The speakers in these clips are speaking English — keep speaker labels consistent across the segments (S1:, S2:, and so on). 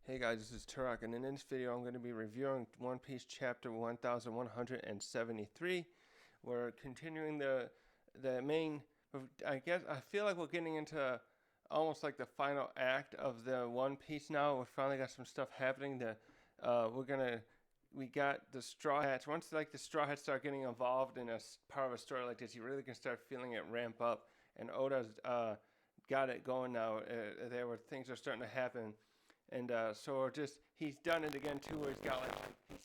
S1: Hey guys, this is Turok, and in this video I'm going to be reviewing One Piece chapter 1173. We're continuing the main, I guess, I feel like we're getting into almost like the final act of the One Piece now. We finally got some stuff happening. We got the Straw Hats. Once like the Straw Hats start getting involved in a part of a story like this, you really can start feeling it ramp up. And Oda's got it going now. Things are starting to happen. And so he's done it again too, where he's got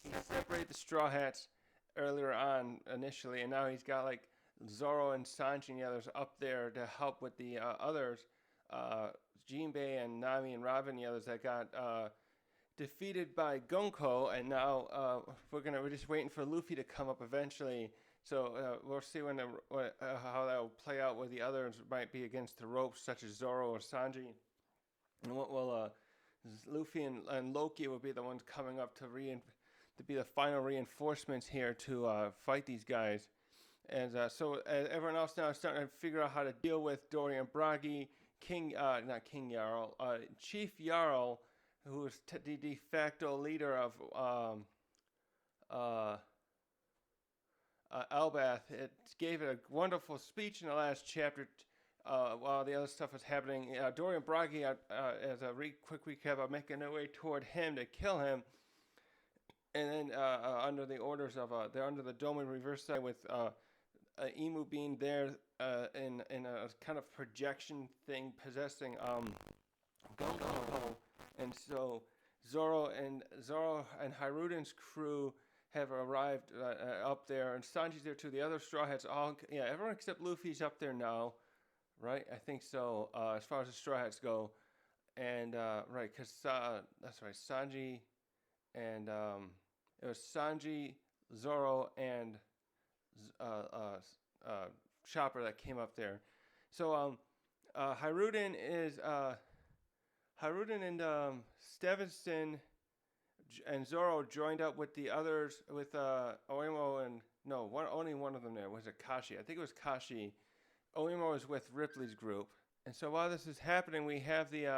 S1: he separated the Straw Hats earlier on initially, and now he's got like Zorro and Sanji and the others up there to help with the others, Jinbei and Nami and Robin and the others that got defeated by Gunko, and now we're just waiting for Luffy to come up eventually. So we'll see how that will play out, where the others might be against the ropes, such as Zorro or Sanji, and what will. Luffy and Loki will be the ones coming up to be the final reinforcements here to fight these guys. And so everyone else now is starting to figure out how to deal with Dorian Bragi, not King Jarl, Chief Jarl, who is the de facto leader of Elbath. It gave a wonderful speech in the last chapter. While the other stuff was happening, Dorian Bragi, as a quick recap, are making their way toward him to kill him, and then under the orders of they're under the Domi Reversi with Emu being there in a kind of projection thing possessing Gunko, and so Zorro and Hiruden's crew have arrived up there, and Sanji's there too. The other Straw Hats, everyone except Luffy's up there now. Right, I think so. As far as the Straw Hats go, and right, because that's right, Sanji, and it was Sanji, Zorro, and Chopper that came up there. So Hiruden and Stevenson and Zorro joined up with the others with Oimo and only one of them there was Kashi. I think it was Kashi. Oimo is with Ripley's group. And so while this is happening, we have the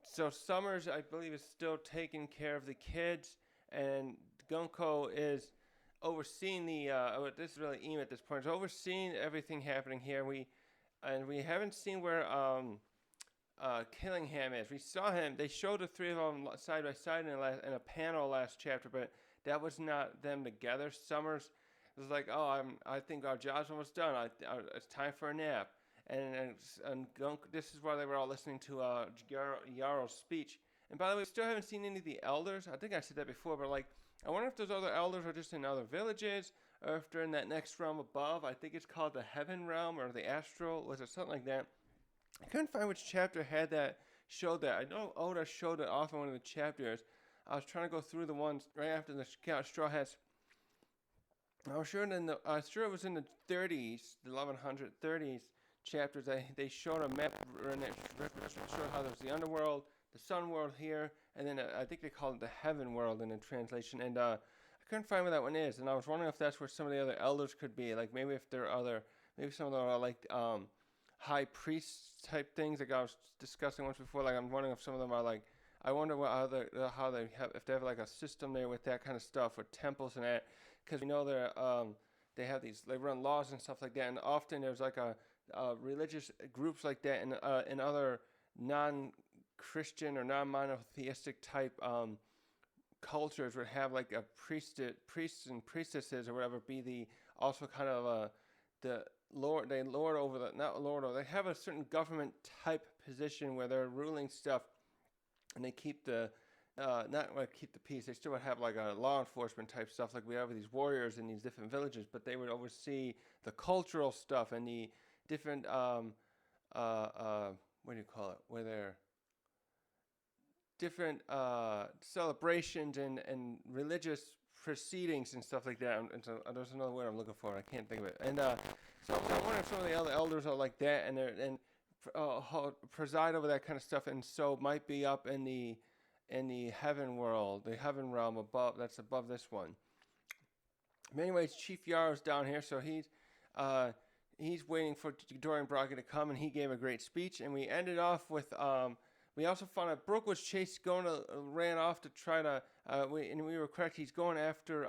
S1: so Summers, I believe, is still taking care of the kids, and Gunko is overseeing this is really Emu at this point, is overseeing everything happening here. We haven't seen where Killingham is. We saw him. They showed the three of them side by side in a panel last chapter, but that was not them together. Summers was like, I think our job's almost done. It's time for a nap. And this is why they were all listening to Jarl's speech. And by the way, we still haven't seen any of the elders. I think I said that before, but I wonder if those other elders are just in other villages, or if they're in that next realm above. I think it's called the Heaven Realm, or the Astral. Was it something like that? I couldn't find which chapter showed that. I know Oda showed it off in one of the chapters. I was trying to go through the ones right after the Straw Hats. I was sure it was in the 30s, the 1130s chapters. They showed a map and it showed how there was the underworld, the sun world here, and then I think they called it the heaven world in the translation. And I couldn't find where that one is, and I was wondering if that's where some of the other elders could be. Like maybe if there are maybe some of them are like high priest type things, like I was discussing once before. Like I'm wondering if some of them are like. I wonder if they have like a system there with that kind of stuff, with temples and that, because we know they run laws and stuff like that, and often there's like a religious groups like that in other non-Christian or non-monotheistic type cultures would have like a priests and priestesses or whatever be the also kind of the lord. They lord over the not lord over. They have a certain government type position where they're ruling stuff. And they keep keep the peace. They still would have like a law enforcement type stuff, like we have with these warriors in these different villages. But they would oversee the cultural stuff and the different what do you call it? Where they're different celebrations and religious proceedings and stuff like that. And so there's another word I'm looking for. I can't think of it. And so I wonder if some of the other elders are like that, and preside over that kind of stuff, and so might be up in the heaven world, the heaven realm above. That's above this one. But anyways, Chief Yarrow's down here, so he's waiting for Dorian Bragi to come, and he gave a great speech, and we ended off with we also found out Brooke was ran off to try to. We were correct. He's going after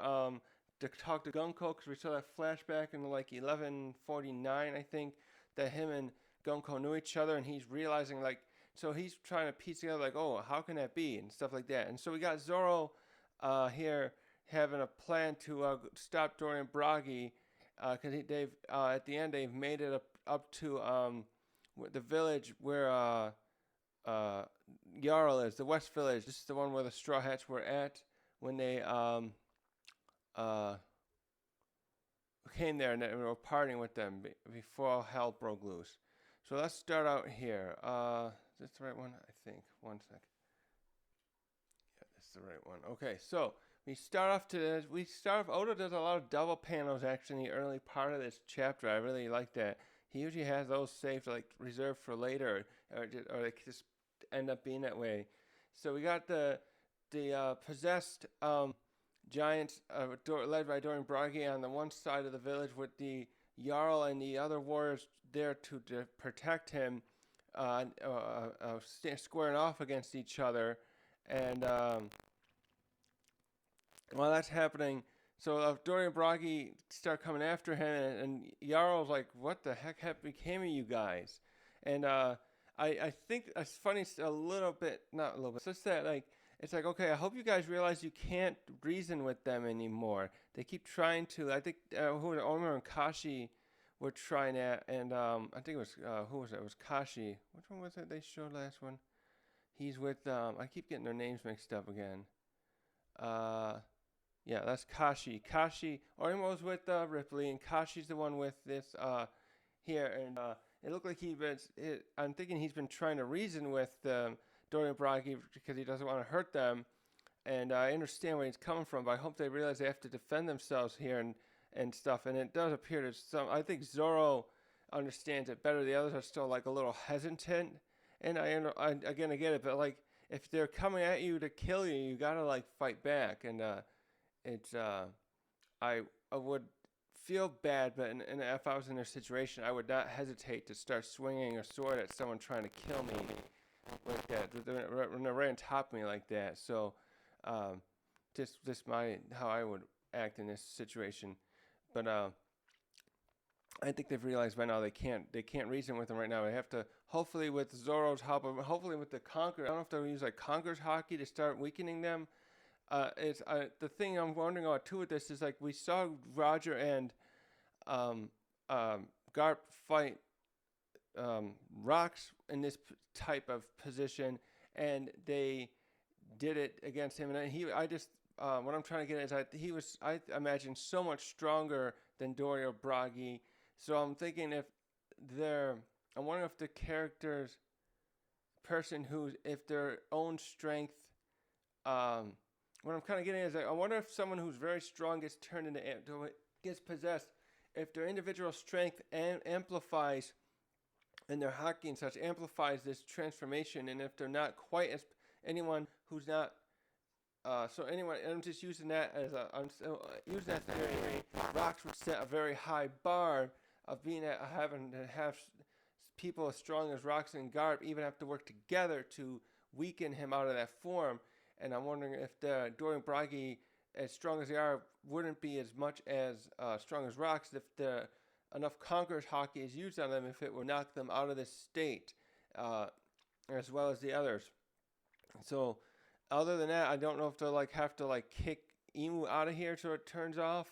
S1: to talk to Gunko because we saw that flashback in like 1149, I think, that him and Gunko knew each other, and he's realizing like. So he's trying to piece together like, oh, how can that be, and stuff like that. And so we got Zorro here having a plan to stop Dorian Bragi, because they've at the end they've made it up to the village where Jarl is, the West Village. This is the one where the Straw Hats were at when they came there, and we were partying with them before all hell broke loose. So let's start out here. Is this the right one? I think. One sec. Yeah, this is the right one. Okay, so we start off. Oda does a lot of double panels actually in the early part of this chapter. I really like that. He usually has those saved, like reserved for later, or they just end up being that way. So we got the possessed giants led by Dorian Bragi on the one side of the village, with the Jarl and the other warriors there to protect him, squaring off against each other. And while that's happening, so Dorian Bragi start coming after him, and Jarl's like, what the heck became of you guys? And I think it's funny, not a little bit, it's just that like, it's like, okay, I hope you guys realize you can't reason with them anymore. They keep trying to. I think Omer and Kashi were trying that, and I think it was who was it? It was Kashi. Which one was it they showed last one? He's with I keep getting their names mixed up again. Yeah, that's Kashi. Omer was with Ripley, and Kashi's the one with this here, and it looked like I'm thinking he's been trying to reason with Dorian Bragi because he doesn't want to hurt them, and I understand where he's coming from, but I hope they realize they have to defend themselves here and stuff. And it does appear that I think Zorro understands it better. The others are still like a little hesitant, and I get it, but like if they're coming at you to kill you, you gotta like fight back. And I would feel bad, but if I was in their situation, I would not hesitate to start swinging a sword at someone trying to kill me like that, when they're right on top of me like that. So just how I would act in this situation. But I think they've realized by now they can't reason with them right now. They have to, hopefully with Zorro's help, or hopefully with the Conqueror. I don't know if they'll use like Conqueror's Hockey to start weakening them. It's the thing I'm wondering about too with this is like we saw Roger and Garp fight rocks in this type of position, and they did it against him. And what I'm trying to get at is I imagine so much stronger than Dorian Bragi. So I'm thinking I'm wondering if the character's if their own strength, what I'm kind of getting at is I wonder if someone who's very strong gets possessed, if their individual strength amplifies, and their hockey and such amplifies this transformation, and if they're not quite as anyone who's not I'm just using that using that theory. Rocks would set a very high bar of having to have people as strong as Rocks and Garp even have to work together to weaken him out of that form. And I'm wondering if the Dorian Bragi, as strong as they are, wouldn't be as much as strong as Rocks if enough Conqueror's Hockey is used on them, if it would knock them out of this state, as well as the others. So, other than that, I don't know if they'll have to kick Emu out of here so it turns off.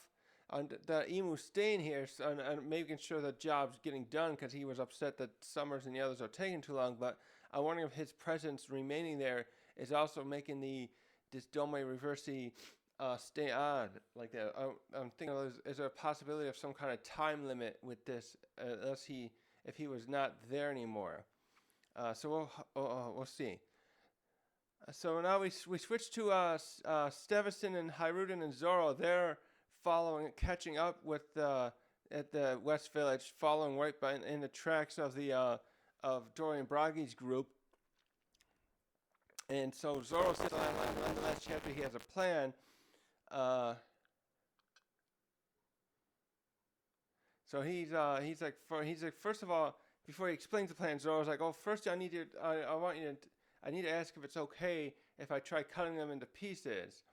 S1: The Emu staying here and making sure the job's getting done because he was upset that Summers and the others are taking too long. But I'm wondering if his presence remaining there is also making this Domi Reversi stay on like that. I'm thinking, is there a possibility of some kind of time limit with this, if he was not there anymore? So we'll see. So now we switch to Stevison and Hiruden and Zorro. They're catching up with at the West Village, following right in the tracks of of Dorian Bragi's group. And so Zorro says on the last chapter he has a plan. So he's like first of all, before he explains the plan, Zorro's like, oh, first I I need to ask if it's okay if I try cutting them into pieces.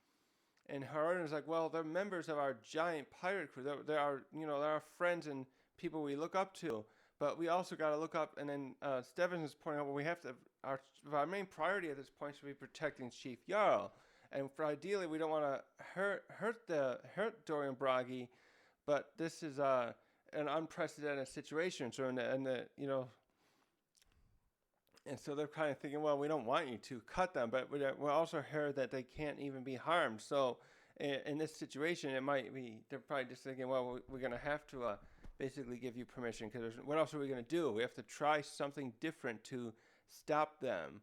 S1: And Haruna's like, well, they're members of our giant pirate crew. They're our, they're our friends and people we look up to. But we also got to look up, and then Stevenson's pointing out, well, we have to, our main priority at this point should be protecting Chief Jarl. And for ideally, we don't want to hurt Dorian Bragi, but this is an unprecedented situation. So, and so they're kind of thinking, well, we don't want you to cut them, but we also heard that they can't even be harmed. So, in this situation, it might be, they're probably just thinking, well, we're going to have to basically give you permission, because what else are we going to do? We have to try something different to stop them.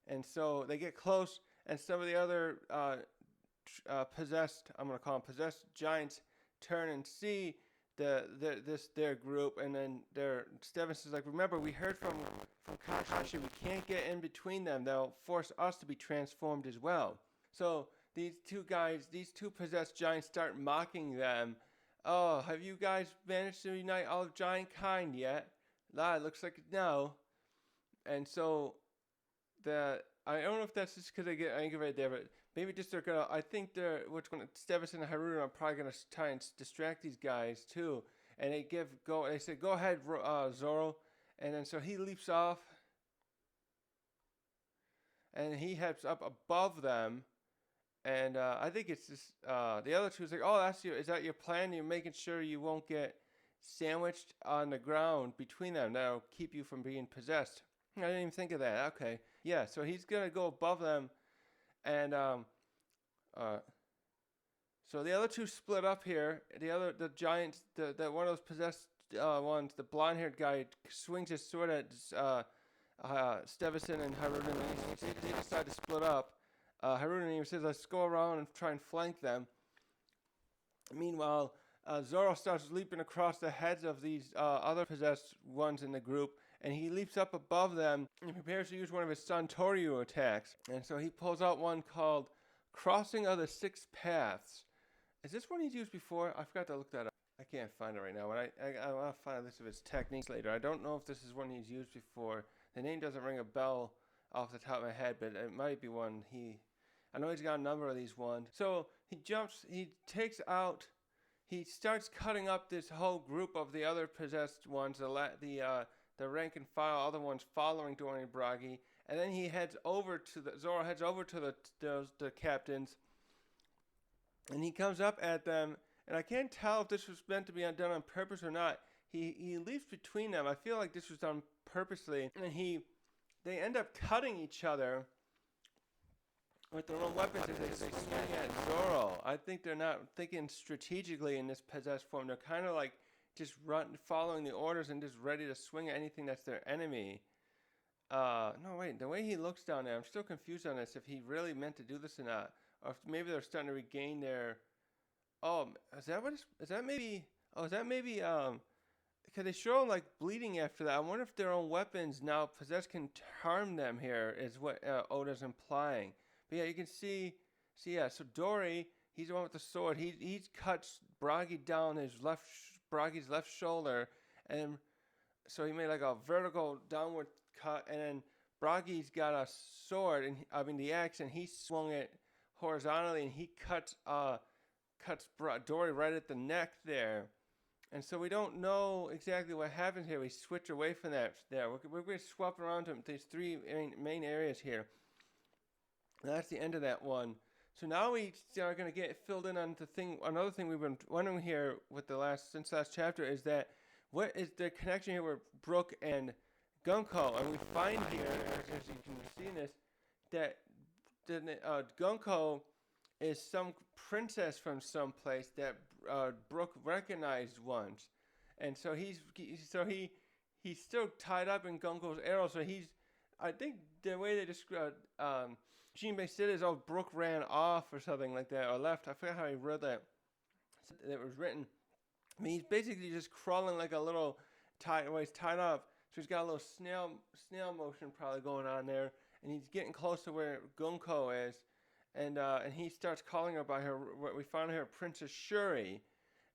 S1: And so they get close, and some of the other possessed, I'm going to call them possessed giants, turn and see their group, and then Stevenson's like, remember, we heard from Kakashi, we can't get in between them. They'll force us to be transformed as well. So these two possessed giants start mocking them. Oh, have you guys managed to unite all of giant kind yet? It looks like no. And so I don't know if that's just because they get angry right there, but maybe just I think Stevenson and Haruna are probably gonna try and distract these guys too. And they say, go ahead, Zorro. And then so he leaps off, and he heads up above them. And I think it's just the other two is like, oh, is that your plan? You're making sure you won't get sandwiched on the ground between them. That'll keep you from being possessed. I didn't even think of that. Okay, yeah. So he's gonna go above them, and so the other two split up here. The giants, the one of those possessed ones, the blonde-haired guy swings his sword at Stevenson and Haruna, and they decide to split up. Haruna even says, let's go around and try and flank them. Meanwhile, Zorro starts leaping across the heads of these other possessed ones in the group, and he leaps up above them and prepares to use one of his Santoryu attacks. And so he pulls out one called Crossing of the Six Paths. Is this one he's used before? I forgot to look that up. I can't find it right now. I'll find a list of his techniques later. I don't know if this is one he's used before. The name doesn't ring a bell off the top of my head, but it might be one I know he's got a number of these ones. So he starts cutting up this whole group of the other possessed ones, the rank and file, other ones following Dorian Bragi, and then Zorro heads over to the captains, and he comes up at them, and I can't tell if this was meant to be done on purpose or not. He leaps between them. I feel like this was done purposely, and they end up cutting each other with their own weapons as they swing at Zorro. I think they're not thinking strategically in this possessed form. They're kind of like just following the orders and just ready to swing at anything that's their enemy. No, wait, the way he looks down there, I'm still confused on this, if he really meant to do this or not. Or if maybe they're starting to regain their... Oh, is that maybe, because they show them like bleeding after that. I wonder if their own weapons now possessed can harm them here, is what Oda's implying. But yeah, you can see, so Dory, he's the one with the sword. He cuts Bragi down Bragi's left shoulder, and so he made like a vertical downward cut, and then Bragi's got a sword, the axe, and he swung it horizontally, and he cuts Dory right at the neck there. And so we don't know exactly what happens here. We switch away from that there. We're going to swap around to these three main areas here. That's the end of that one. So now we are going to get filled in on another thing we've been wondering here since last chapter is that what is the connection here with Brook and Gunko? And we find here, as you can see in this, that Gunko is some princess from someplace that Brook recognized once. And so he's still tied up in Gunko's arrow. So I think the way they describe Jinbei said is, oh, Brook ran off or something like that, or left. I forgot how he wrote that. It was written. He's basically just crawling like a little he's tied up. So he's got a little snail motion probably going on there, and he's getting close to where Gunko is, and he starts calling her by her. We found her Princess Shuri,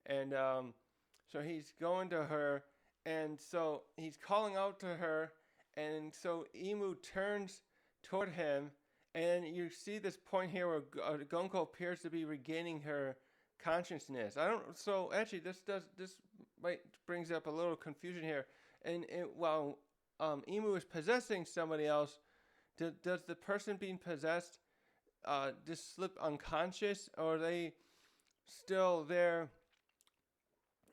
S1: and so he's going to her, and so he's calling out to her, and so Imu turns toward him, and you see this point here where Gunko appears to be regaining her consciousness. I don't. So actually, this might brings up a little confusion here. And while Emu is possessing somebody else, does the person being possessed just slip unconscious, or are they still there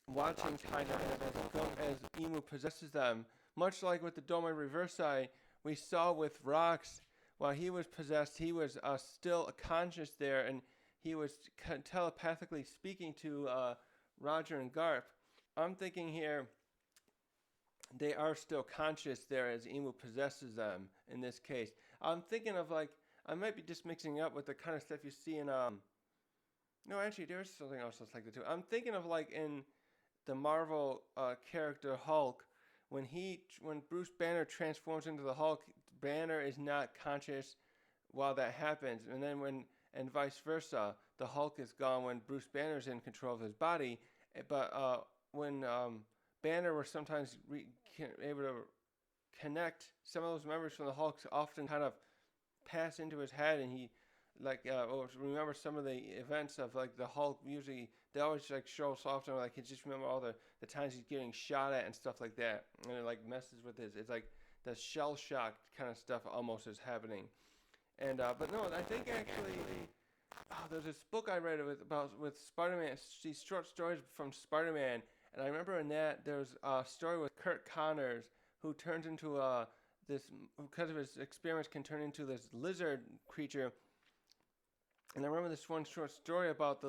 S1: watching kind of as Emu possesses them? Much like with the Domi Reversi, we saw with Rocks, while he was possessed, he was still conscious there, and he was telepathically speaking to Roger and Garp. I'm thinking here they are still conscious there as Emu possesses them in this case. I'm thinking of like, I might be just mixing up with the kind of stuff you see in no, actually there's something else that's like that too. I'm thinking of like in the Marvel character Hulk, when Bruce Banner transforms into the Hulk, Banner is not conscious while that happens, and then and vice versa, the Hulk is gone when Bruce Banner is in control of his body, but when Banner was sometimes able to connect some of those memories from the Hulk, often kind of pass into his head, and he remember some of the events of like the Hulk. Usually they always like show us often like he just remember all the times he's getting shot at and stuff like that, and it like messes with his. It's like the shell shock kind of stuff almost is happening, and but no, I think actually there's this book I read with Spider-Man. These short stories from Spider-Man, and I remember in that there's a story with Kurt Connors who turns into this, because of his experiments, can turn into this lizard creature. And I remember this one short story about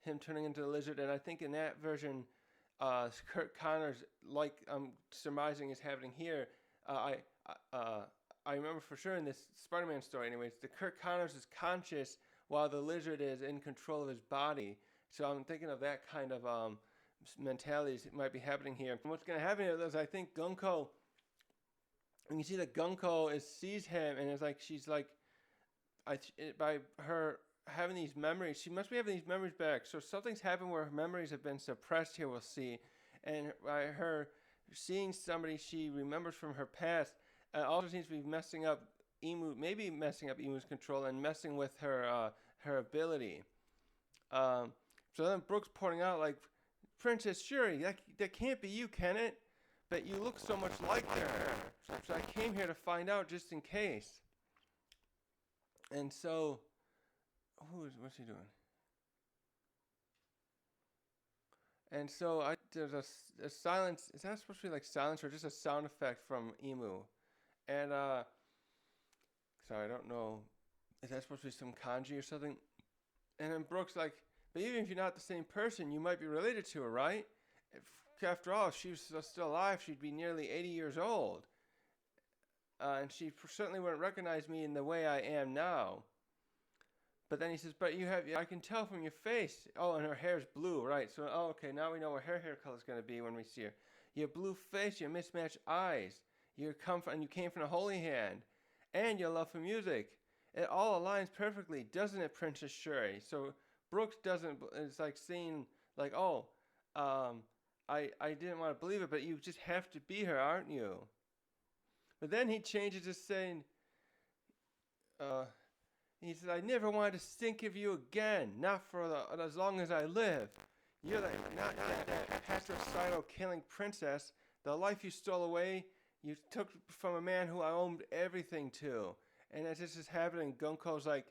S1: him turning into the lizard, and I think in that version, Kurt Connors, like I'm surmising is happening here, I remember for sure in this Spider-Man story anyways, the Kurt Connors is conscious while the lizard is in control of his body. So I'm thinking of that kind of mentalities that might be happening here. And what's going to happen here is I think Gunko, and you see that Gunko sees him, and it's like she's like, by her having these memories, she must be having these memories back. So something's happened where her memories have been suppressed here, we'll see. And by her seeing somebody she remembers from her past, also seems to be messing up Emu, maybe messing up Emu's control and messing with her ability. So then Brooke's pointing out, like, Princess Shuri, that can't be you, can it? But you look so much like her. So I came here to find out just in case. And so, what's he doing? And so there's a silence. Is that supposed to be like silence or just a sound effect from Emu? And sorry, I don't know. Is that supposed to be some kanji or something? And then Brooke's like, but even if you're not the same person, you might be related to her, right? After all, if she was still alive, she'd be nearly 80 years old. And she certainly wouldn't recognize me in the way I am now. But then he says, but I can tell from your face. Oh, and her hair's blue, right? So, okay, now we know what her hair color's going to be when we see her. Your blue face, your mismatched eyes. You came from the Holy Hand. And your love for music. It all aligns perfectly, doesn't it, Princess Shuri? So Brooks doesn't, it's like seeing, like, I didn't want to believe it, but you just have to be her, aren't you? But then he changes to saying, he says, I never wanted to think of you again, not for as long as I live. You're not that patricidal killing princess. The life you stole away, you took from a man who I owned everything to. And as this is happening, Gunko's like,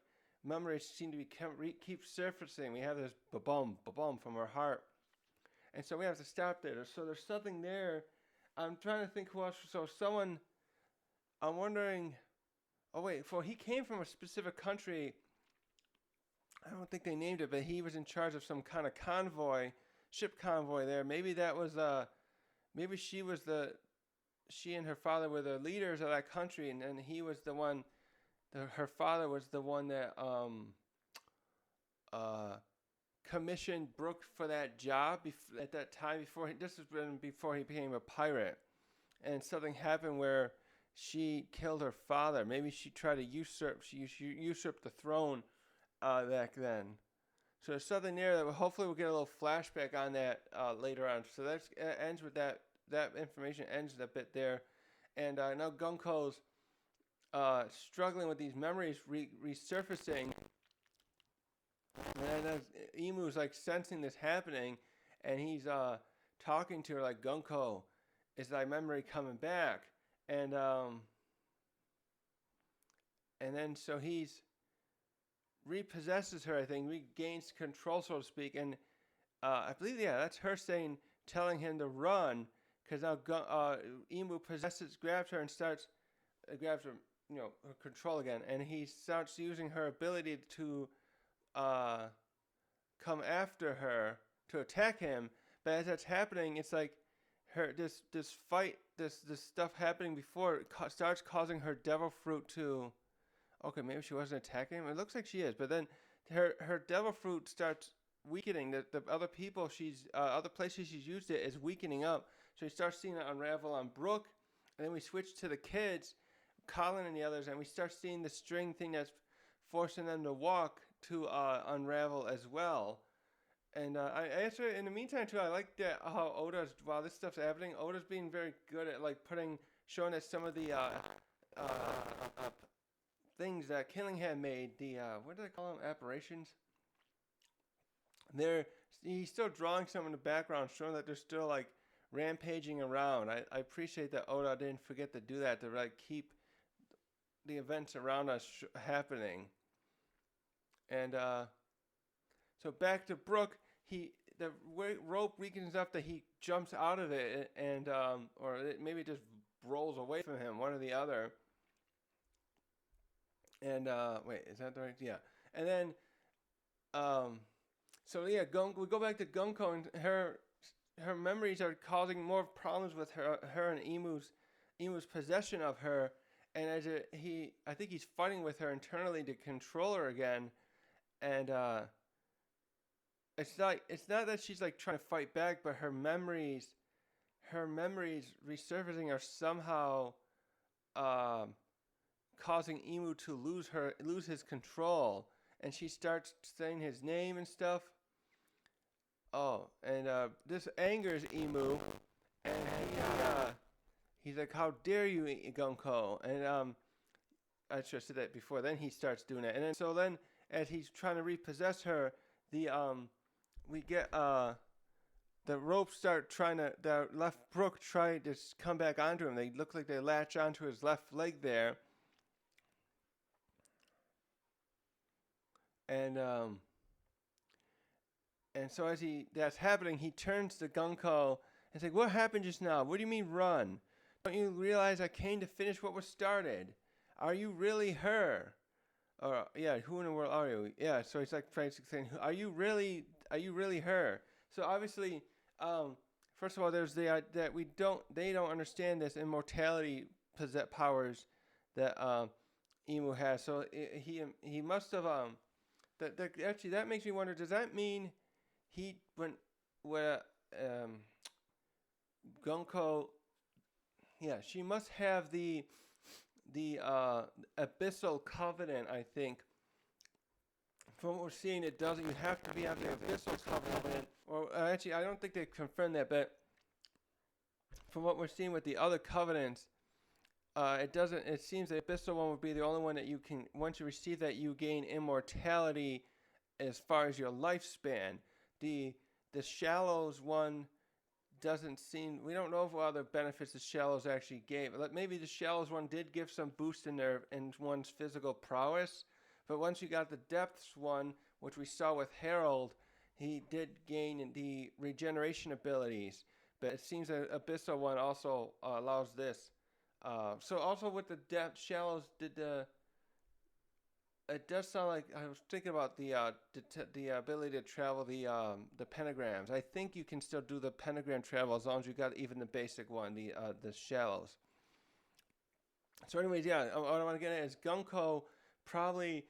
S1: memories seem to keep surfacing. We have this ba-bum, ba-bum from her heart. And so we have to stop there. So there's something there. I'm trying to think who else. So someone, I'm wondering, he came from a specific country. I don't think they named it, but he was in charge of some kind of ship convoy there. Maybe that was, maybe she and her father were the leaders of that country, and he was the one, her father was the one that commissioned Brooke for that job at that time. This was before he became a pirate, and something happened where she killed her father. Maybe she tried to usurp the throne back then. So there's something there that hopefully we'll get a little flashback on that later on. So that ends with that information ends a bit there, and now Gunko's struggling with these memories resurfacing, and as Emu's like sensing this happening, and he's talking to her like, Gunko, is thy memory coming back? And and then so he's repossesses her, I think, regains control, so to speak, and I believe, yeah, that's her telling him to run, because now Emu grabs her and grabs her, her control again, and he starts using her ability to come after her to attack him. But as that's happening, it's like this fight, this stuff happening before starts causing her devil fruit to. Okay, maybe she wasn't attacking him. It looks like she is, but then her devil fruit starts weakening. The other people other places she's used it is weakening up. So you start seeing it unravel on Brooke, and then we switch to the kids, Colin and the others, and we start seeing the string thing that's forcing them to walk to unravel as well. And I actually, in the meantime too, I like that how Oda's, while this stuff's happening, Oda's being very good at like showing us some of the things that Killingham made, the what do they call them, apparitions? He's still drawing some in the background, showing that they're still like rampaging around. I appreciate that Oda didn't forget to do that, to like keep the events around us happening. And so back to Brooke, the rope weakens enough that he jumps out of it, and maybe it just rolls away from him, one or the other. And wait, is that the right? Yeah. And then, so yeah, we go back to Gunko, and her memories are causing more problems with her and Emu's possession of her. And I think he's fighting with her internally to control her again. And it's not that she's like trying to fight back, but her memories resurfacing are somehow causing Emu to lose his control, and she starts saying his name and stuff. Oh, and this angers Emu, and he's like, "How dare you, Gunko?" And I should have said that before. Then he starts doing it, and then as he's trying to repossess her, we get the ropes start the left Brooke try to come back onto him. They look like they latch onto his left leg there. And so as that's happening, he turns to Gunko and says, "What happened just now? What do you mean run? Don't you realize I came to finish what was started? Are you really her? Or yeah, who in the world are you? Yeah." So he's like saying, "Are you really her?" So obviously, first of all, there's that they don't understand this immortality powers that Emu has. So he must have actually, that makes me wonder, does that mean Gunko, yeah, she must have the abyssal covenant, I think. From what we're seeing, it doesn't. You have to be on the abyssal covenant, or actually, I don't think they confirmed that, but from what we're seeing with the other covenants, it doesn't. It seems the abyssal one would be the only one that you can. Once you receive that, you gain immortality as far as your lifespan. The shallows one doesn't seem. We don't know what other benefits the shallows actually gave. Maybe the shallows one did give some boost in one's physical prowess, but once you got the depths one, which we saw with Harold, he did gain the regeneration abilities. But it seems that abyssal one also allows this. So also with the depth shallows, it does sound like, I was thinking about the ability to travel the pentagrams. I think you can still do the pentagram travel as long as you got even the basic one, the shallows. So anyways, yeah, what I want to get at is Gunko probably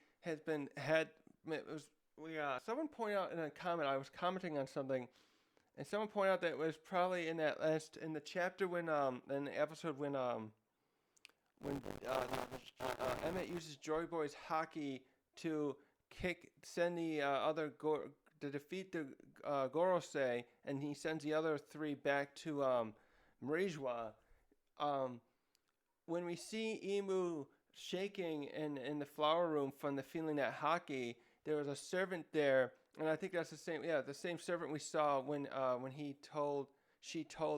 S1: someone pointed out in a comment, I was commenting on something, and someone pointed out that it was probably in the chapter in the episode when Emmett uses Joy Boy's hockey to send the to defeat the Gorosei, and he sends the other three back to Marijwa. When we see Emu shaking in the flower room from the feeling that hockey. There was a servant there, and I think that's the same. Yeah, the same servant we saw when she told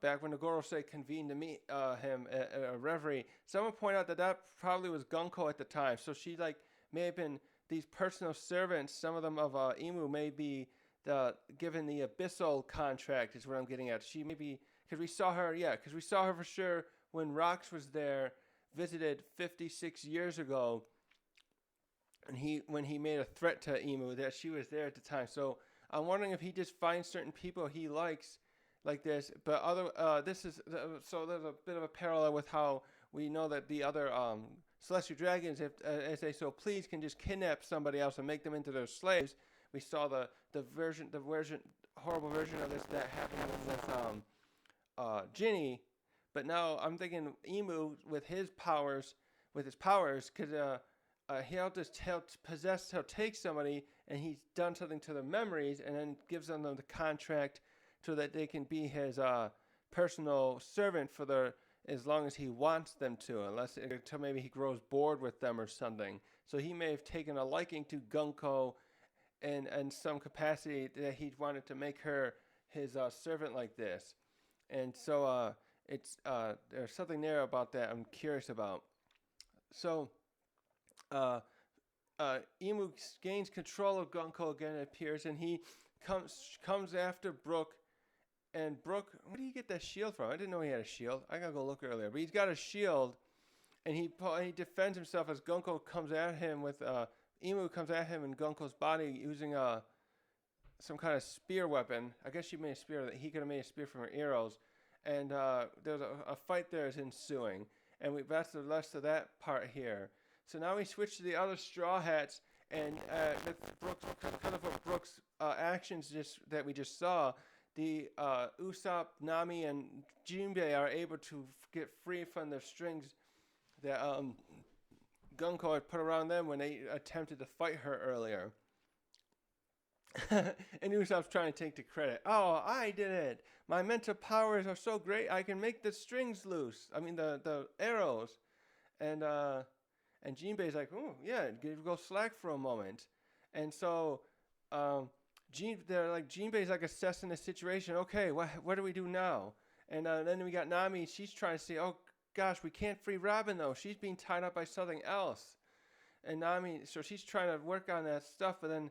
S1: back when the Gorosei convened to meet him at a reverie. Someone pointed out that probably was Gunko at the time. So she may have been these personal servants. Some of them of Imu may be given the abyssal contract. Is what I'm getting at. She may be because we saw her. Yeah, because we saw her for sure when Rox was there, visited 56 years ago, and when he made a threat to Imu, that she was there at the time. So I'm wondering if he just finds certain people he likes like this, but so there's a bit of a parallel with how we know that the other celestial dragons, if as they so please, can just kidnap somebody else and make them into their slaves. We saw the horrible version of this that happened with Ginny, but now I'm thinking Imu with his powers, because he'll take somebody and he's done something to their memories and then gives them the contract so that they can be his personal servant as long as he wants them to, until maybe he grows bored with them or something. So he may have taken a liking to Gunko in some capacity that he wanted to make her his servant like this. And so there's something there about that I'm curious about. So Imu gains control of Gunko again, it appears, and he comes after Brook. And Brook, where did he get that shield from? I didn't know he had a shield. I gotta go look earlier. But he's got a shield, and he defends himself as Gunko comes at him with Imu comes at him in Gunko's body using some kind of spear weapon. I guess she made a spear. He could have made a spear from her arrows. And there's a fight there is ensuing. And that's the rest of that part here. So now we switch to the other Straw Hats, and Brooks' actions that we just saw. The Usopp, Nami, and Jinbei are able to get free from the strings that Gunko had put around them when they attempted to fight her earlier. And Usopp's trying to take the credit. Oh, I did it. My mental powers are so great, I can make the strings loose. I mean, the arrows. And Jinbei's like, oh, yeah, go slack for a moment. And so Jinbei's like assessing the situation. Okay, what do we do now? And then we got Nami. She's trying to say, oh gosh, we can't free Robin though. She's being tied up by something else. And Nami, so she's trying to work on that stuff, but then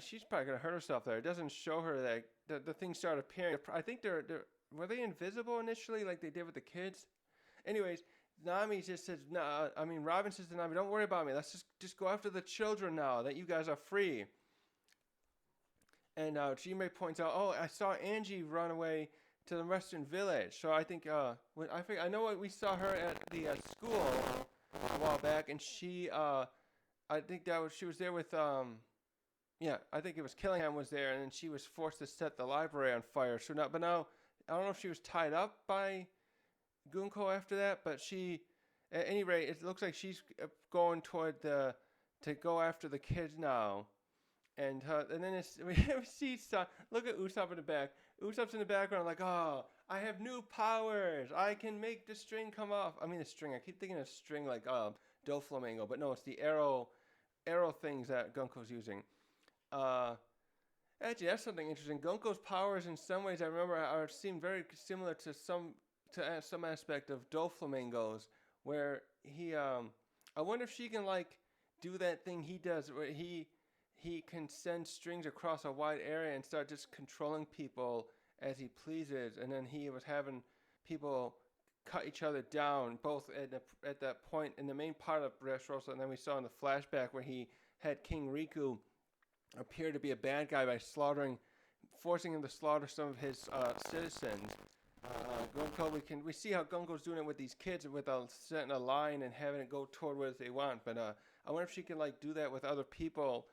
S1: she's probably gonna hurt herself there. It doesn't show her that the things start appearing. I think were they invisible initially, like they did with the kids? Anyways, Nami just says, Robin says to Nami, don't worry about me. Let's just go after the children now that you guys are free. And Jinbei points out, oh, I saw Angie run away to the Western Village. So I think, I know what we saw her at the school a while back, and she, I think she was there with, I think it was Killingham was there, and then she was forced to set the library on fire. But now, I don't know if she was tied up by Gunko after that, but at any rate, it looks like she's going to go after the kids now. And then we see, look at Usopp in the back. Usopp's in the background like, oh, I have new powers. I can make the string come off. I mean the string. I keep thinking of string like Doflamingo, but no, it's the arrow things that Gunko's using. Actually, that's something interesting. Gunko's powers in some ways I remember seem very similar to some aspect of Doflamingo's, where I wonder if she can do that thing he does where he can send strings across a wide area and start just controlling people as he pleases. And then he was having people cut each other down, both at that point in the main part of Dressrosa, and then we saw in the flashback where he had King Riku appear to be a bad guy by forcing him to slaughter some of his citizens. Gunko, we see how Gunko's doing it with these kids with setting a line and having it go toward what they want. But I wonder if she can do that with other people.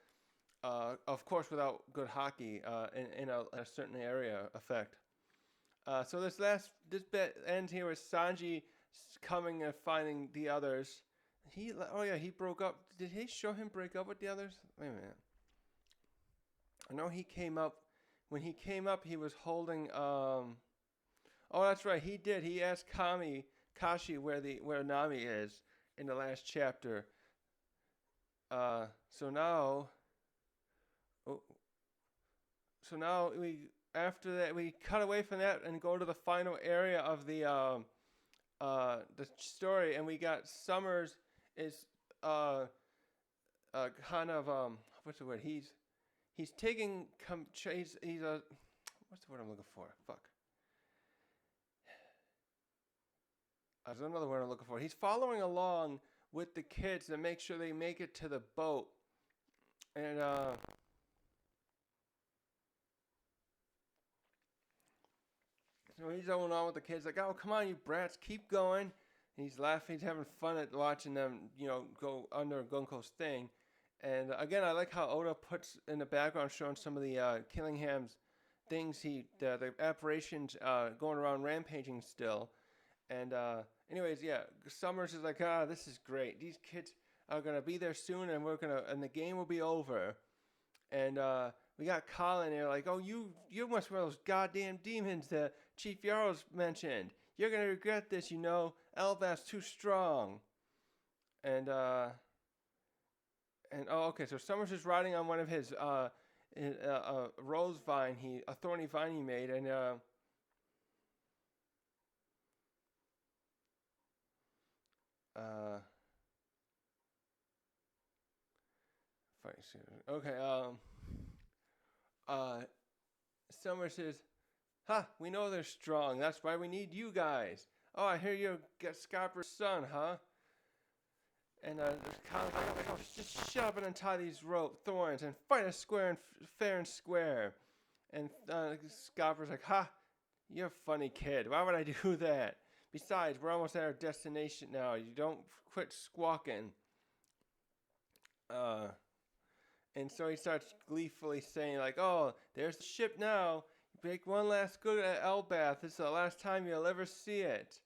S1: Of course, without good hockey in a certain area effect. So this bit ends here with Sanji coming and finding the others. He broke up. Did he show him break up with the others? Wait a minute. I know he came up. When he came up, he was holding. Oh, that's right. He did. He asked Kami Kashi where Nami is in the last chapter. So now, oh, so now we after that we cut away from that and go to the final area of the story, and we got Summers is kind of what's the word? He's taking he's a what's the word I'm looking for? Fuck. There's another word I'm looking for. He's following along with the kids to make sure they make it to the boat, and so he's going on with the kids like, oh come on you brats, keep going. And he's laughing, he's having fun at watching them, go under Gunko's thing. And again, I like how Oda puts in the background showing some of the Killingham's things, the apparitions going around rampaging still. And anyways, yeah, Summers is like, this is great. These kids are gonna be there soon, and and the game will be over. And we got Colin there, like, oh, you must be one of those goddamn demons that Chief Yarrow's mentioned. You're gonna regret this, Elbaf's too strong. And oh, okay, so Summers is riding on one of his rose vine, a thorny vine he made, and okay, Summers says, "Ha, we know they're strong. That's why we need you guys. Oh, I hear you're Scarper's son, huh?" And Colin's like, oh, just shut up and untie these thorns and fight us fair and square. And Scarper's like, ha, you're a funny kid. Why would I do that? Besides, we're almost at our destination now. You don't quit squawking. And so he starts gleefully saying, like, oh, there's the ship now. You make one last good at Elbaf. This is the last time you'll ever see it.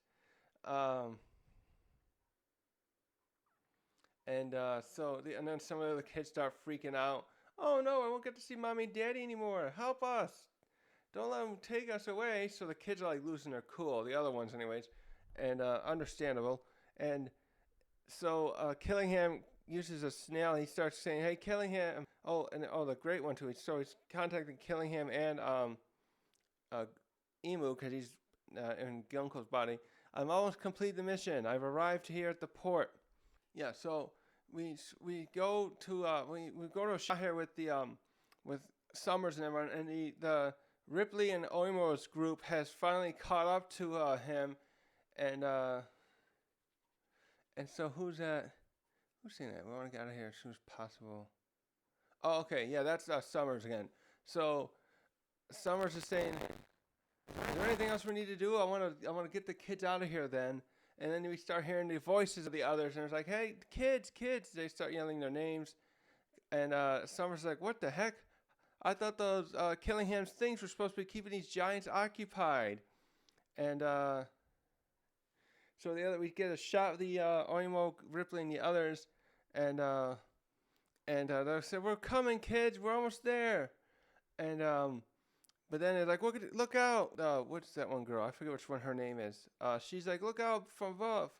S1: And then some of the kids start freaking out. Oh no, I won't get to see mommy and daddy anymore. Help us. Don't let them take us away. So the kids are like losing their cool. The other ones anyways. And understandable. And so Killingham uses a snail. He starts saying, hey, Killingham. The great one too. So he's contacting Killingham and Emu because he's in Gunko's body. I'm almost completed the mission. I've arrived here at the port. Yeah, so we go to a shot here with with Summers and everyone, and the Ripley and Oimo's group has finally caught up to him, and so who's that? Who's saying that? We want to get out of here as soon as possible. Oh, okay, yeah, that's Summers again. So Summers is saying, "Is there anything else we need to do? I want to get the kids out of here then." And then we start hearing the voices of the others, and it's like, hey, kids. They start yelling their names. And Summers is like, what the heck? I thought those Killingham's things were supposed to be keeping these giants occupied. And so we get a shot of the Oimo, Ripley, and the others. And they said, we're coming, kids. We're almost there. And but then they're like, look out. What's that one girl? I forget which one her name is. She's like, look out from above.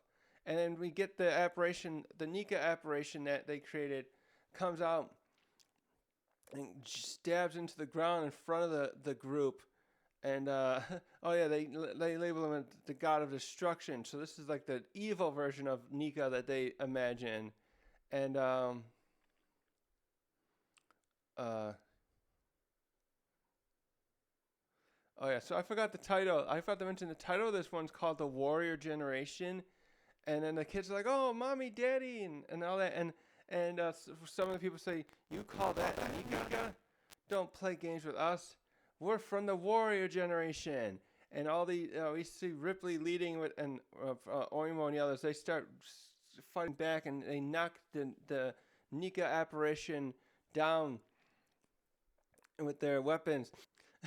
S1: And then we get the apparition, the Nika apparition that they created, comes out and stabs into the ground in front of the group. And, they label him the god of destruction. So this is like the evil version of Nika that they imagine. And, oh yeah, so I forgot the title. I forgot to mention the title of this one's called The Warrior Generation. And then the kids are like, oh, mommy, daddy, and all that. And some of the people say, you call that Nika? Don't play games with us. We're from the Warrior Generation. And all we see Ripley leading with, and Oimo and the others, they start fighting back, and they knock the Nika apparition down with their weapons.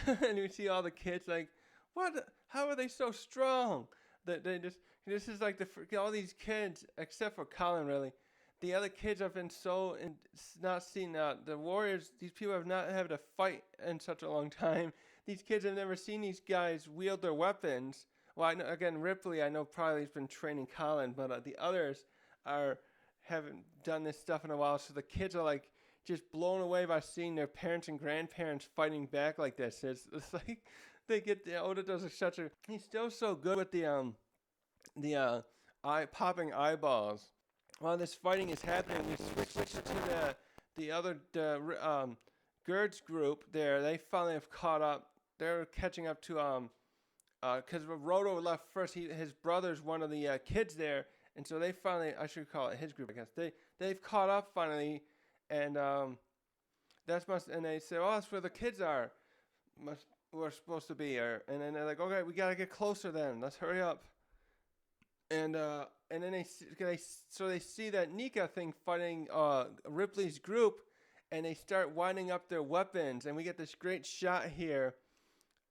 S1: And you see all the kids like, what? How are they so strong? This is like all these kids, except for Colin, really. The other kids have been not seen the warriors. These people have not had to fight in such a long time. These kids have never seen these guys wield their weapons well, I know, again, Ripley, I know probably has been training Colin, but the others are haven't done this stuff in a while, so the kids are like just blown away by seeing their parents and grandparents fighting back like this. It's like they get Oda does such a he's still so good with the eye popping eyeballs. While this fighting is happening, we switch to the Gerd's group there. They finally have caught up. They're catching up to because Roto left first. His brother's one of the kids there, and so they finally, I should call it his group, I guess. They've caught up finally, and and they say, oh, that's where the kids are. We're supposed to be, and then they're like, okay, we gotta get closer then. Let's hurry up. And then they see that Nika thing fighting Ripley's group, and they start winding up their weapons, and we get this great shot here,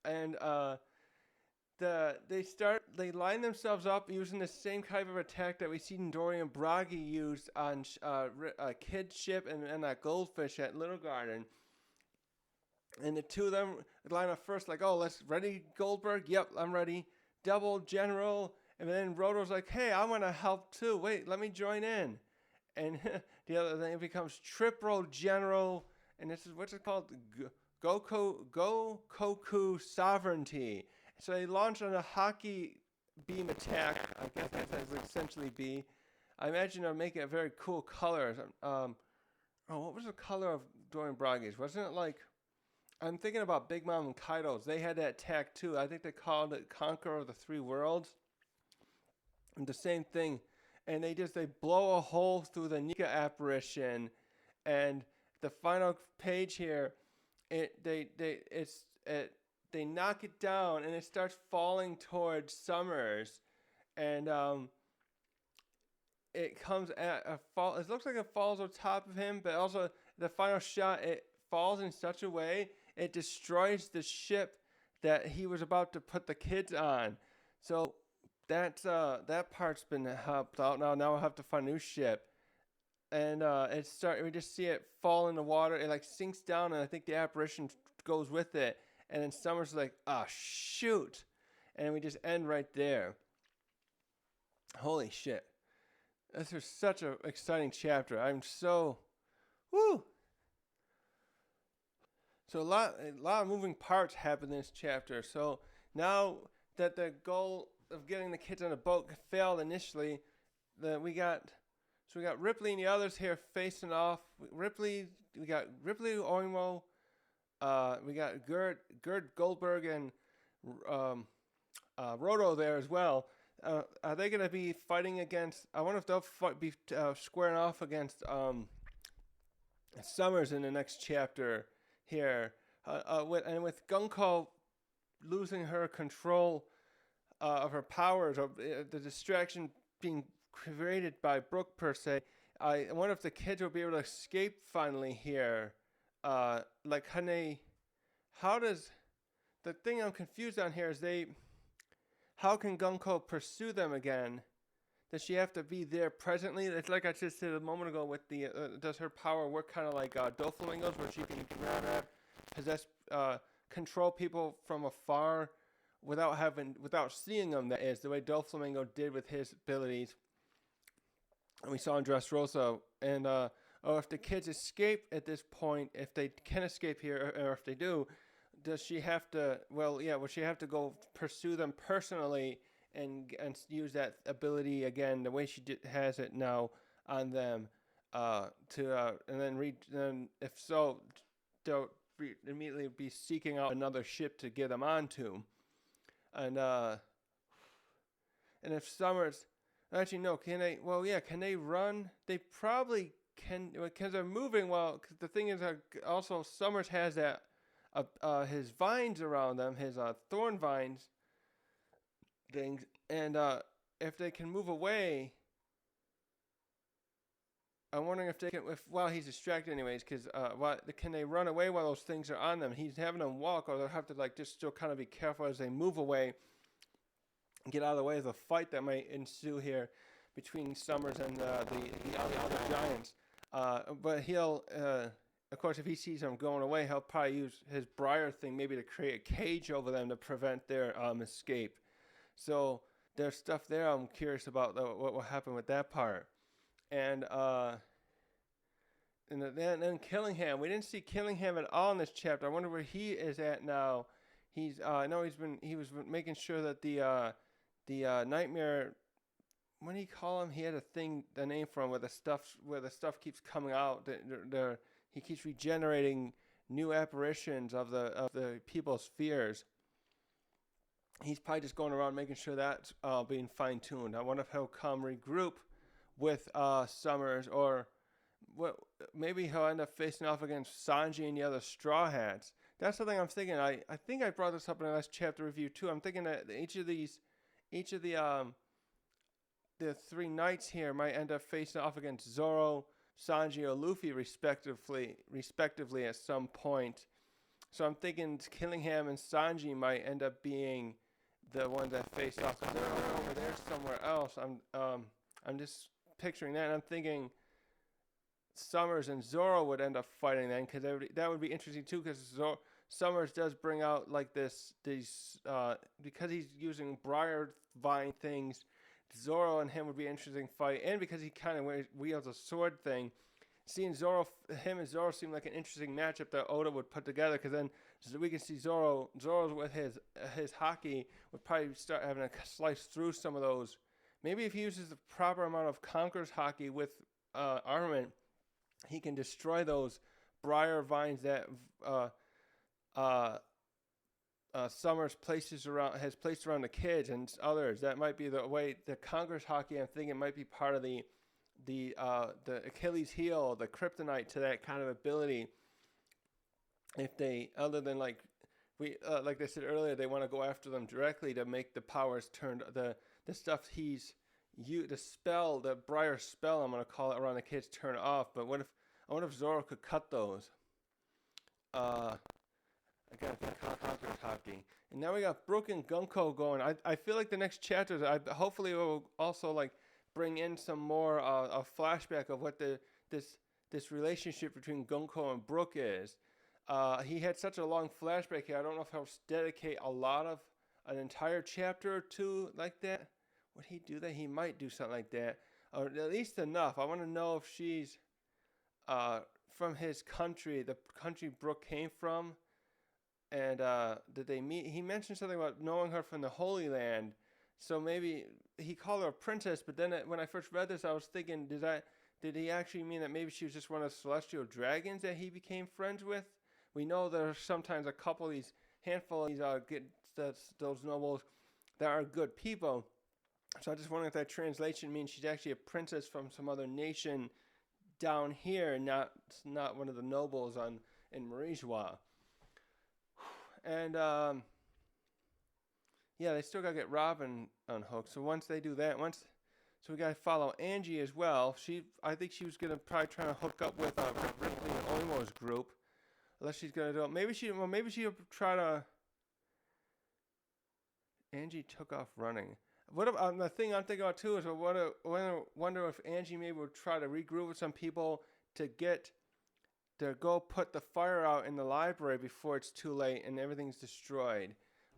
S1: and they line themselves up using the same type of attack that we seen Dory and Bragi used on Kid's ship and that goldfish at Little Garden. And the two of them line up first, like, oh, let's ready, Goldberg? Yep, I'm ready. Double General. And then Roto's like, hey, I want to help too. Wait, let me join in. And the other thing becomes Triple General. And this is, what's it called? Gokoku Sovereignty. So they launch on a hockey beam attack. I guess that would essentially be. I imagine they're making a very cool colors. What was the color of Dorian Bragi's? Wasn't it like, I'm thinking about Big Mom and Kaido's. They had that attack too. I think they called it Conqueror of the Three Worlds. And the same thing. And they blow a hole through the Nika apparition. And the final page here, they knock it down and it starts falling towards Summers. And it comes at a fall. It looks like it falls on top of him, but also the final shot, it falls in such a way it destroys the ship that he was about to put the kids on. So that part's been helped out. Now we'll have to find a new ship. And we just see it fall in the water. It like sinks down, and I think the apparition goes with it. And then Summer's like, ah, shoot. And we just end right there. Holy shit. This is such an exciting chapter. I'm so, woo. So a lot of moving parts happen in this chapter. So now that the goal of getting the kids on a boat failed initially, we got Ripley and the others here facing off. We got Ripley Oimo, we got Gerd Goldberg and Roto there as well. Are they going to be fighting against? I wonder if they'll be squaring off against Summers in the next chapter here. With Gunko losing her control of her powers, or the distraction being created by Brooke per se, I wonder if the kids will be able to escape finally here. How does the thing I'm confused on here is how can Gunko pursue them again? Does she have to be there presently? It's like I just said a moment ago with the, does her power work kind of like Doflamingo's, where she can possess, control people from afar without seeing them, that is, the way Doflamingo did with his abilities. And we saw in Dressrosa. And, if the kids escape at this point, if they can escape here, or if they do, does she have to, will she have to go pursue them personally and use that ability again, the way she has it now on them, then if so, they'll immediately be seeking out another ship to get them onto. And if Summers, actually no, can they run? They probably can, because they're moving well. Cause the thing is, also Summers has that, his vines around them, his thorn vines things, and if they can move away, I'm wondering if they can, he's distracted anyways, because can they run away while those things are on them? He's having them walk, or they'll have to just still kind of be careful as they move away and get out of the way of the fight that might ensue here between Summers and the other giants. But he'll, of course, if he sees them going away, he'll probably use his briar thing maybe to create a cage over them to prevent their escape. So there's stuff there I'm curious about what will happen with that part. And then Killingham. We didn't see Killingham at all in this chapter. I wonder where he is at now. I know he was making sure that the nightmare. What do you call him? He had a name for him where the stuff keeps coming out. He keeps regenerating new apparitions of the people's fears. He's probably just going around making sure that's being fine-tuned. I wonder if he'll come regroup with Summers, or maybe he'll end up facing off against Sanji and the other Straw Hats. That's something I'm thinking. I think I brought this up in the last chapter review too. I'm thinking that each of the three knights here might end up facing off against Zorro, Sanji, or Luffy respectively at some point. So I'm thinking Killingham and Sanji might end up being the ones that face off. They're over there somewhere else. I'm just picturing that, and I'm thinking Summers and Zorro would end up fighting then, because that would be interesting too, because Summers does bring out like these because he's using briar vine things. Zorro and him would be an interesting fight, and because he kind of wields a sword thing, seeing him and Zorro seem like an interesting matchup that Oda would put together, because then we can see Zorro's with his haki would probably start having to slice through some of those. Maybe if he uses the proper amount of Conqueror's haki with armament, he can destroy those briar vines that Summers has placed around the kids and others. That might be the way the Conqueror's haki. I'm thinking might be part of the Achilles heel, the kryptonite to that kind of ability. If they, other than like they said earlier, they want to go after them directly to make the powers turn the stuff the briar spell, I'm gonna call it, around the kids turn off. But I wonder if Zorro could cut those. Again, Conqueror's haki. And now we got Brook and Gunko going. I feel like the next chapters, hopefully it will also like bring in some more a flashback of what this relationship between Gunko and Brook is. He had such a long flashback here. I don't know if he'll dedicate an entire chapter or two like that. Would he do that? He might do something like that, or at least enough. I want to know if she's from his country, the country Brook came from. And did they meet? He mentioned something about knowing her from the Holy Land. So maybe he called her a princess. But then when I first read this, I was thinking, did he actually mean that maybe she was just one of the celestial dragons that he became friends with? We know there's sometimes a couple of these handful of these those nobles that are good people. So I just wonder if that translation means she's actually a princess from some other nation down here, not one of the nobles in Marijois. And yeah, they still gotta get Robin unhooked. So once they do that, so we gotta follow Angie as well. I think she was gonna probably try to hook up with Ripley and Oimo's group, unless she's gonna do it. Maybe she'll try to. Angie took off running. The thing I'm thinking about too is I wonder if Angie maybe would try to regroup with some people to go put the fire out in the library before it's too late and everything's destroyed.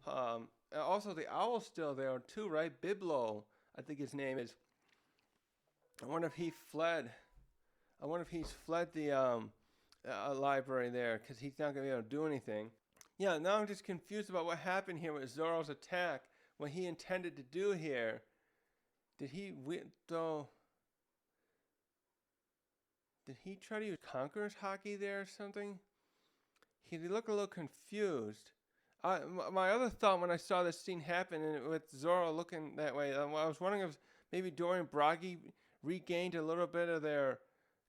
S1: Also, the owl's still there too, right? Biblo, I think his name is. I wonder if he fled. I wonder if he's fled the library there, because he's not going to be able to do anything. Yeah, now I'm just confused about what happened here with Zorro's attack. What he intended to do here. Did he try to use Conqueror's haki there or something? He looked a little confused. My other thought when I saw this scene happen and with Zorro looking that way, I was wondering if maybe Dory and Bragi regained a little bit of their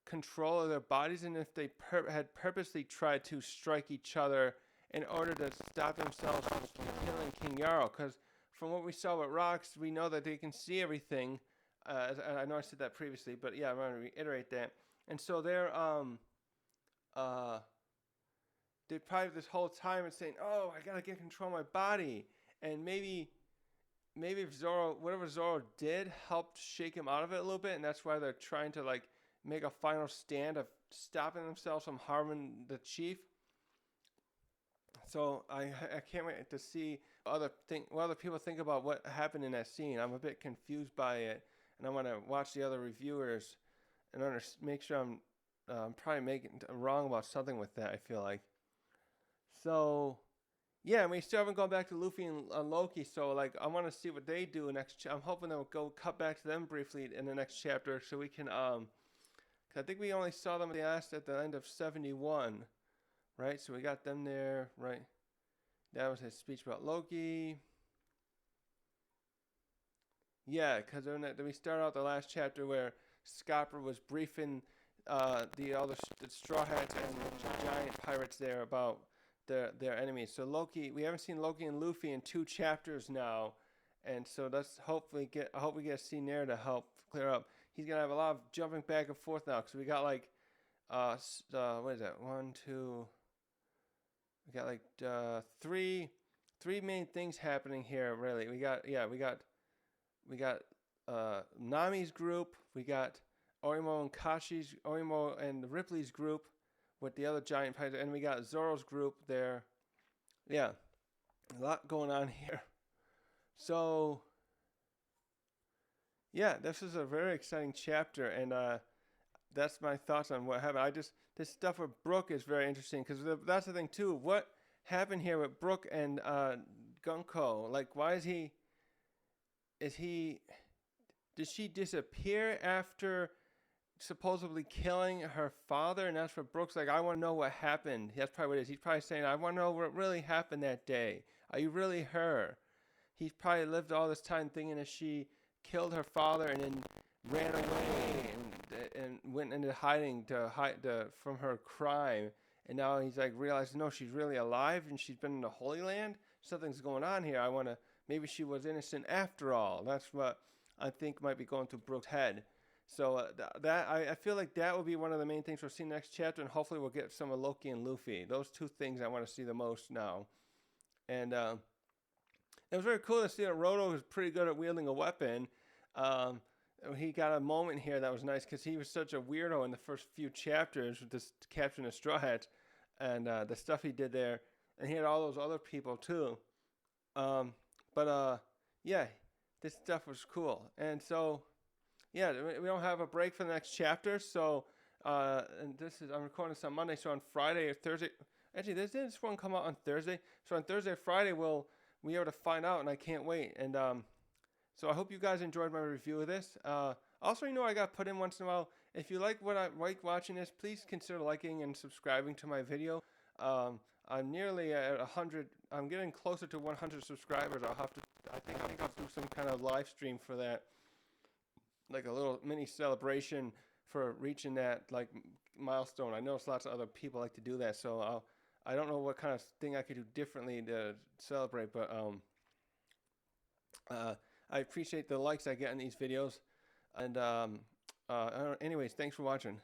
S1: control of their bodies, and if they had purposely tried to strike each other in order to stop themselves from killing King Yarrow. Because from what we saw with rocks, we know that they can see everything. I know I said that previously, but yeah, I'm going to reiterate that. And so they're probably this whole time and saying, "Oh, I gotta get control of my body." And maybe if whatever Zorro did helped shake him out of it a little bit, and that's why they're trying to like make a final stand of stopping themselves from harming the chief. So I can't wait to see what other people think about what happened in that scene. I'm a bit confused by it, and I want to watch the other reviewers and make sure I'm probably making wrong about something with that. I feel like. So yeah, and we still haven't gone back to Luffy and Loki. So like, I want to see what they do next. I'm hoping they'll go cut back to them briefly in the next chapter, so we can 'cause I think we only saw them at the end of 71, right? So we got them there, right? That was his speech about Loki. Yeah, because then we start out the last chapter where Scopper was briefing the Straw Hats and the giant pirates there about their enemies. So Loki, we haven't seen Loki and Luffy in 2 chapters now, and so let's hopefully I hope we get a scene there to help clear up. He's gonna have a lot of jumping back and forth now, because we got like what is that? 1, 2. We got like three main things happening here. Really, we got Nami's group. We got Orimo and Ripley's group with the other giant pirates, and we got Zorro's group there. Yeah, a lot going on here. So yeah, this is a very exciting chapter, and that's my thoughts on what happened. This stuff with Brook is very interesting, because that's the thing too. What happened here with Brook and Gunko? Like, why did she disappear after supposedly killing her father? And that's what Brook's like, I want to know what happened. That's probably what it is. He's probably saying, I want to know what really happened that day. Are you really her? He's probably lived all this time thinking that she killed her father and then ran away and went into hiding to hide from her crime. And now he's like realizing, no, she's really alive and she's been in the Holy Land. Something's going on here. Maybe she was innocent after all. That's what I think might be going through Brook's head. So I feel like that will be one of the main things we'll see next chapter, and hopefully we'll get some of Loki and Luffy. Those 2 things I want to see the most now. And it was very cool to see that Roto was pretty good at wielding a weapon. He got a moment here that was nice, because he was such a weirdo in the first few chapters with this capturing the Straw Hats and the stuff he did there. And he had all those other people too. Yeah, this stuff was cool. And so, yeah, we don't have a break for the next chapter. So, and I'm recording this on Monday. So on Friday or Thursday, actually, this one come out on Thursday. So on Thursday or Friday, we'll be able to find out, and I can't wait. And so I hope you guys enjoyed my review of this. Also, I got put in once in a while. If you like what I like watching this, please consider liking and subscribing to my video. I'm nearly at 100. I'm getting closer to 100 subscribers. I think I'll do some kind of live stream for that, like a little mini celebration for reaching that like milestone. I know lots of other people like to do that, so I don't know what kind of thing I could do differently to celebrate, but I appreciate the likes I get in these videos, and anyways, thanks for watching.